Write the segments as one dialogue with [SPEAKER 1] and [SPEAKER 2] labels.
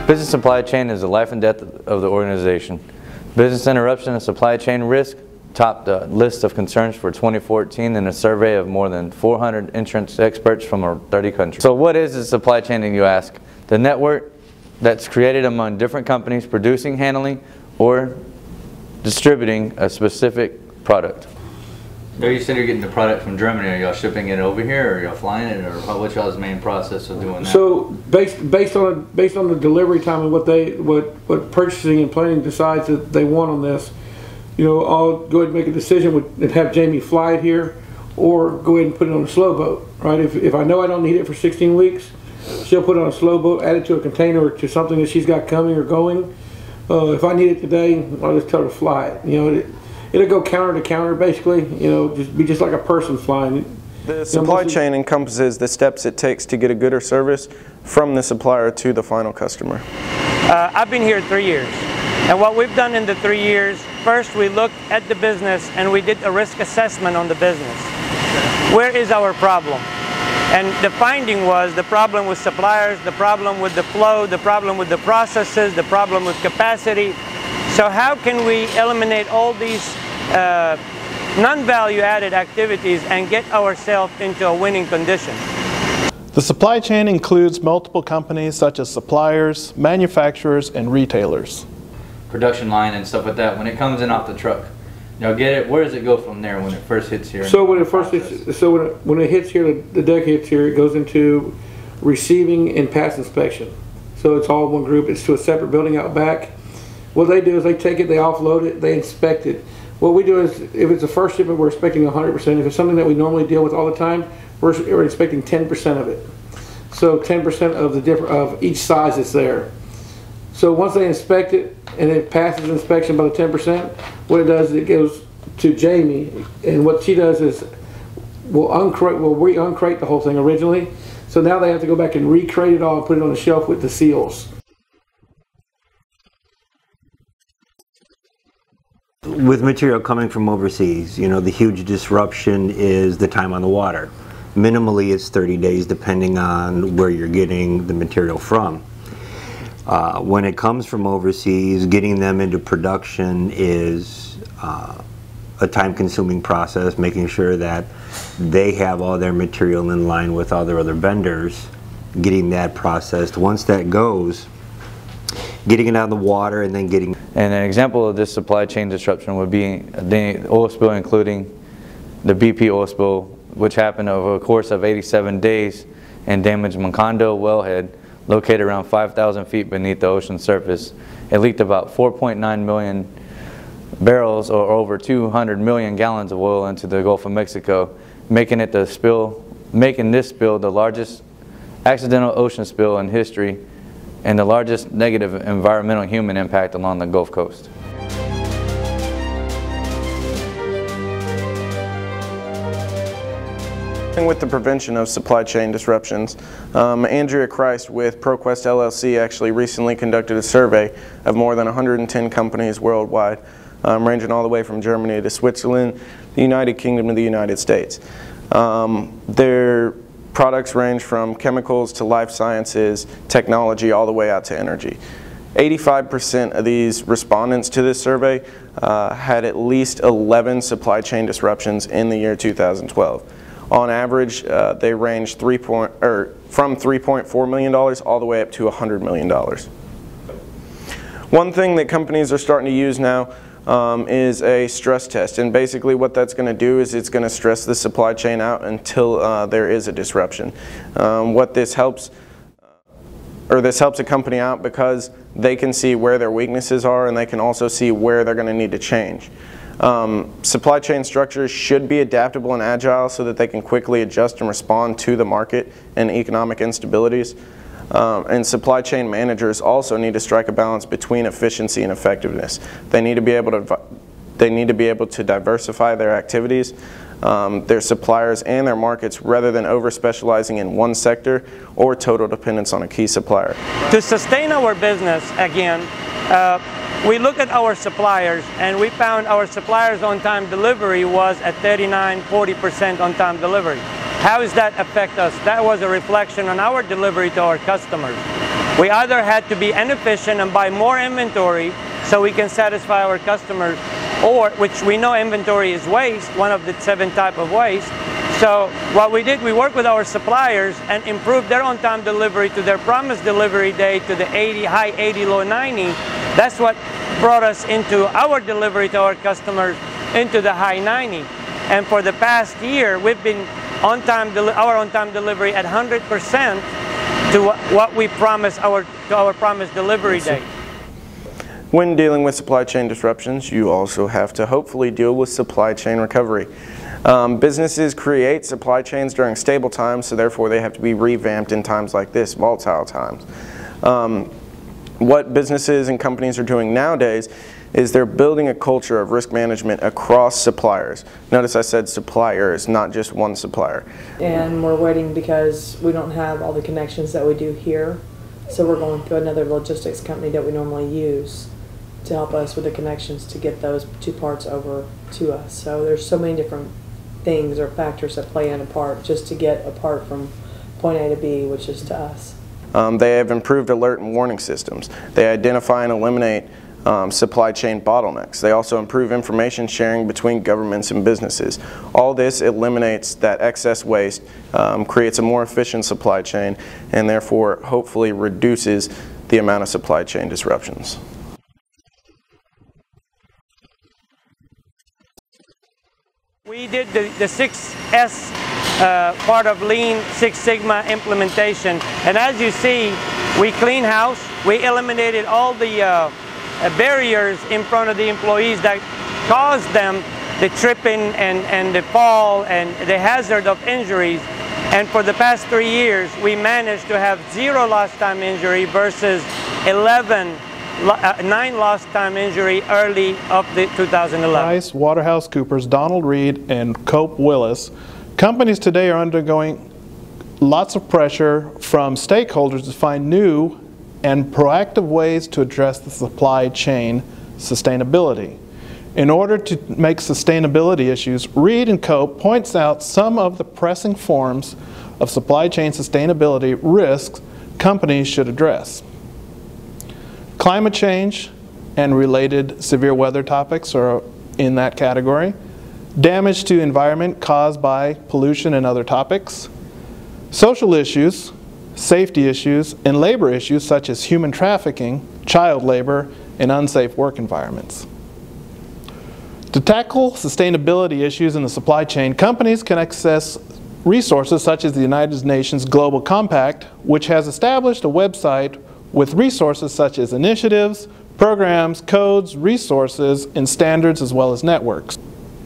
[SPEAKER 1] Business supply chain is the life and death of the organization. Business interruption and supply chain risk topped the list of concerns for 2014 in a survey of more than 400 insurance experts from 30 countries. So what is the supply chain, you ask? The network that's created among different companies producing, handling, or distributing a specific product. There you said you're getting the product from Germany. Are y'all shipping it over here, or are y'all flying it, or what's y'all's main process of doing that?
[SPEAKER 2] So based on the delivery time and what purchasing and planning decides that they want on this, I'll go ahead and make a decision and have Jamie fly it here, or go ahead and put it on a slow boat. Right? If I know I don't need it for 16 weeks, she'll put it on a slow boat, add it to a container or to something that she's got coming or going. If I need it today, I'll just tell her to fly it. It'll go counter to counter, basically. Just like a person flying.
[SPEAKER 3] The supply chain encompasses the steps it takes to get a good or service from the supplier to the final customer.
[SPEAKER 4] I've been here 3 years, and what we've done in the 3 years, first we looked at the business and we did a risk assessment on the business. Where is our problem? And the finding was the problem with suppliers, the problem with the flow, the problem with the processes, the problem with capacity. So how can we eliminate all these non-value added activities and get ourselves into a winning condition?
[SPEAKER 5] The supply chain includes multiple companies such as suppliers, manufacturers, and retailers.
[SPEAKER 1] Production line and stuff like that, when it comes in off the truck, y'all get it, where does it go from there when it first hits here?
[SPEAKER 2] So when it hits here, the deck hits here, it goes into receiving and pass inspection. So it's all one group. It's to a separate building out back. What they do is they take it, they offload it, they inspect it. What we do is, if it's a first shipment, we're expecting 100%. If it's something that we normally deal with all the time, we're expecting 10% of it. So 10% of each size that's there. So once they inspect it and it passes inspection by the 10%, what it does is it goes to Jamie, and what she does is we'll re-uncrate the whole thing originally. So now they have to go back and recrate it all and put it on the shelf with the seals.
[SPEAKER 6] With material coming from overseas, the huge disruption is the time on the water. Minimally, it's 30 days depending on where you're getting the material from. When it comes from overseas, getting them into production is a time-consuming process, making sure that they have all their material in line with all their other vendors, getting that processed. Once that goes, getting it out of the water and then getting...
[SPEAKER 1] And an example of this supply chain disruption would be the oil spill, including the BP oil spill, which happened over a course of 87 days and damaged Macondo wellhead, located around 5,000 feet beneath the ocean surface. It leaked about 4.9 million barrels, or over 200 million gallons of oil into the Gulf of Mexico, making this spill the largest accidental ocean spill in history and the largest negative environmental human impact along the Gulf Coast.
[SPEAKER 3] With the prevention of supply chain disruptions, Andrea Christ with ProQuest LLC actually recently conducted a survey of more than 110 companies worldwide, ranging all the way from Germany to Switzerland, the United Kingdom to the United States. Their products range from chemicals to life sciences, technology, all the way out to energy. 85% of these respondents to this survey had at least 11 supply chain disruptions in the year 2012. On average, they range from $3.4 million all the way up to $100 million. One thing that companies are starting to use now is a stress test, and basically what that's going to do is it's going to stress the supply chain out until there is a disruption. This helps a company out because they can see where their weaknesses are, and they can also see where they're going to need to change. Supply chain structures should be adaptable and agile so that they can quickly adjust and respond to the market and economic instabilities. And supply chain managers also need to strike a balance between efficiency and effectiveness. They need to be able to diversify their activities, their suppliers, and their markets, rather than over-specializing in one sector or total dependence on a key supplier.
[SPEAKER 4] To sustain our business, again, we look at our suppliers, and we found our suppliers' on-time delivery was at 39–40% on-time delivery. How does that affect us? That was a reflection on our delivery to our customers. we either had to be inefficient and buy more inventory so we can satisfy our customers, or, which we know inventory is waste, one of the 7 types of waste. So what we did, we worked with our suppliers and improved their on-time delivery to their promised delivery date to the 80, high 80, low 90. That's what brought us into our delivery to our customers into the high 90. And for the past year, we've been our on-time delivery at 100% to what we promised to our promised delivery date.
[SPEAKER 3] When dealing with supply chain disruptions, you also have to hopefully deal with supply chain recovery. Businesses create supply chains during stable times, so therefore they have to be revamped in times like this, volatile times. What businesses and companies are doing nowadays is they're building a culture of risk management across suppliers. Notice I said suppliers, not just one supplier.
[SPEAKER 7] And we're waiting because we don't have all the connections that we do here. So we're going through another logistics company that we normally use to help us with the connections to get those 2 parts over to us. So there's so many different things or factors that play in a part just to get a part from point A to B, which is to us.
[SPEAKER 3] They have improved alert and warning systems. They identify and eliminate supply chain bottlenecks. They also improve information sharing between governments and businesses. All this eliminates that excess waste, creates a more efficient supply chain, and therefore hopefully reduces the amount of supply chain disruptions.
[SPEAKER 4] We did the 6S part of Lean Six Sigma implementation, and as you see, we clean house. We eliminated all the barriers in front of the employees that caused them the tripping and the fall and the hazard of injuries. And for the past 3 years, we managed to have 0 lost time injury versus 9 lost time injury early of the 2011.
[SPEAKER 5] Price, WaterhouseCoopers, Donald Reed, and Cope Willis. Companies today are undergoing lots of pressure from stakeholders to find new and proactive ways to address the supply chain sustainability. In order to make sustainability issues, Reed and Cope points out some of the pressing forms of supply chain sustainability risks companies should address. Climate change and related severe weather topics are in that category. Damage to environment caused by pollution and other topics. Social issues, safety issues, and labor issues such as human trafficking, child labor, and unsafe work environments. To tackle sustainability issues in the supply chain, companies can access resources such as the United Nations Global Compact, which has established a website with resources such as initiatives, programs, codes, resources, and standards, as well as networks.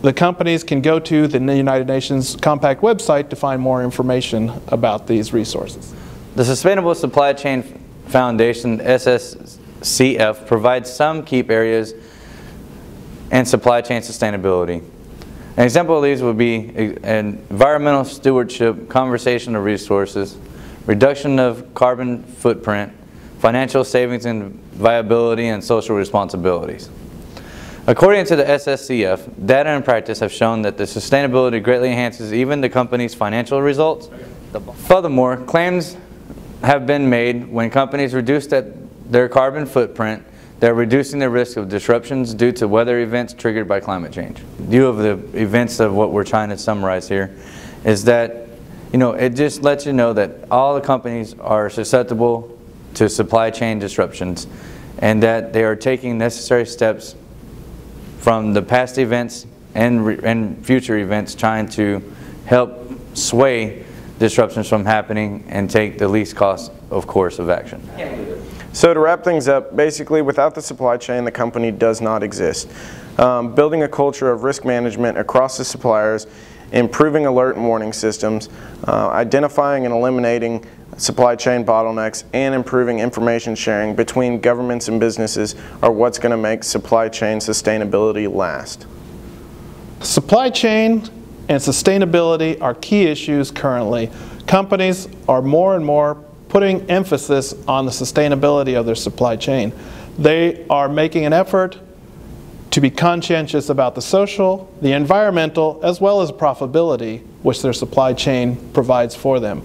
[SPEAKER 5] The companies can go to the United Nations Compact website to find more information about these resources.
[SPEAKER 1] The Sustainable Supply Chain Foundation, SSCF, provides some key areas in supply chain sustainability. An example of these would be environmental stewardship, conservation of resources, reduction of carbon footprint, financial savings and viability, and social responsibilities. According to the SSCF, data and practice have shown that the sustainability greatly enhances even the company's financial results. Furthermore, claims have been made when companies reduce their carbon footprint, they're reducing the risk of disruptions due to weather events triggered by climate change. View of the events of what we're trying to summarize here is that, it just lets you know that all the companies are susceptible to supply chain disruptions and that they are taking necessary steps from the past events and future events trying to help sway disruptions from happening and take the least cost of course of action.
[SPEAKER 3] So to wrap things up, basically without the supply chain, the company does not exist. Building a culture of risk management across the suppliers, improving alert and warning systems, identifying and eliminating supply chain bottlenecks, and improving information sharing between governments and businesses are what's going to make supply chain sustainability last.
[SPEAKER 5] Supply chain and sustainability are key issues currently. Companies are more and more putting emphasis on the sustainability of their supply chain. They are making an effort to be conscientious about the social, the environmental, as well as profitability which their supply chain provides for them.